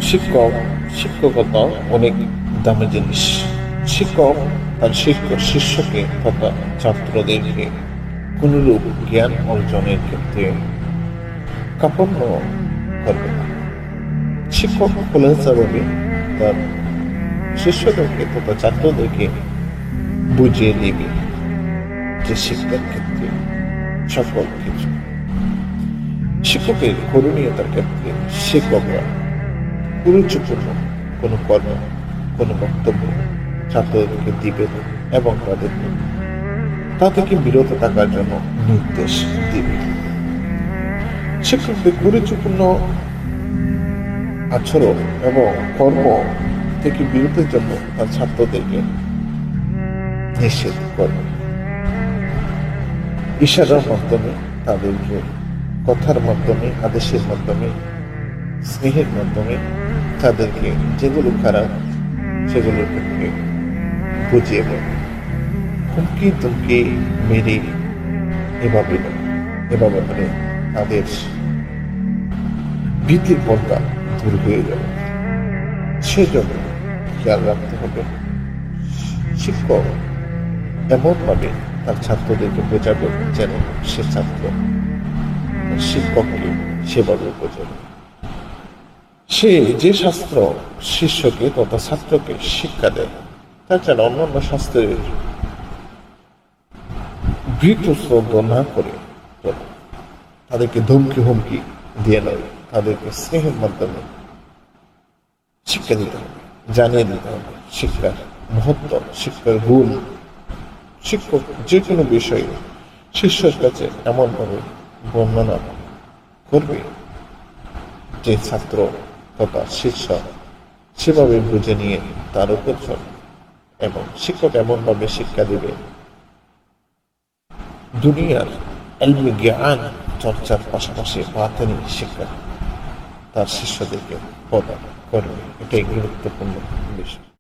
শিক্ষকতা অনেক দামি জিনিস। শিক্ষক তার শিষ্যকে তথা ছাত্রদেরকে কোনরূপ জ্ঞান অর্জনের ক্ষেত্রে কাপড় করবে না। শিক্ষক খোলাসাভাবে তার শিষ্যদেরকে তথা ছাত্রদেরকে বুঝিয়ে দিবে যে শিক্ষার ক্ষেত্রে সকল কিছু। শিক্ষকের করণীয়তার ক্ষেত্রে শিক্ষকরা গুরুত্বপূর্ণ কোনো কর্ম, কোনো বক্তব্য ছাত্রদেরকে দিবে এবং তাদেরকে বিরত থাকার জন্য নির্দেশ দিবে। শিক্ষকদের গুরুত্বপূর্ণ আচরণ এবং কর্ম থেকে বিরতির জন্য তার ছাত্রদেরকে নিষেধ করবে। ইশারার মাধ্যমে, তাদেরকে কথার মাধ্যমে, আদেশের মাধ্যমে, স্নেহের মাধ্যমে তাদেরকে যেগুলো খারাপ সেগুলোর ক্ষেত্রে বুঝিয়ে দেবে। হুমকি তুমকি মেরে এভাবে মানে তাদের ভীতির পর্দা দূর হয়ে যাবে। সেজন্য খেয়াল রাখতে হবে শিক্ষক এমনভাবে তার ছাত্রদেরকে বোঝাবে যেন সে ছাত্র শিক্ষককে সেভাবে বোঝাবে। সে যে শাস্ত্র শিষ্যকে তথা ছাত্রকে শিক্ষা দেয় তাছাড়া অন্যান্য শাস্ত্রের ভীত শ্রদ্ধ না করে তাদেরকে ধমকি হুমকি দিয়ে নয়, তাদেরকে স্নেহের মাধ্যমে শিক্ষা দিতে হবে, জানিয়ে দিতে হবে শিক্ষার মহত্ব, শিক্ষার গুণ। শিক্ষক যে কোনো বিষয়ে শিষ্যের কাছে এমনভাবে বর্ণনা করবে যে ছাত্র তথা শিষ্য সেভাবে বুঝে নিয়ে তার উপর চলবে। এবং শিক্ষক এমনভাবে শিক্ষা দিবে দুনিয়ার ইলমি জ্ঞান চর্চার পাশাপাশি বাতিনি শিক্ষা তার শিষ্যদেরকে প্রদান করবে। এটাই গুরুত্বপূর্ণ বিষয়।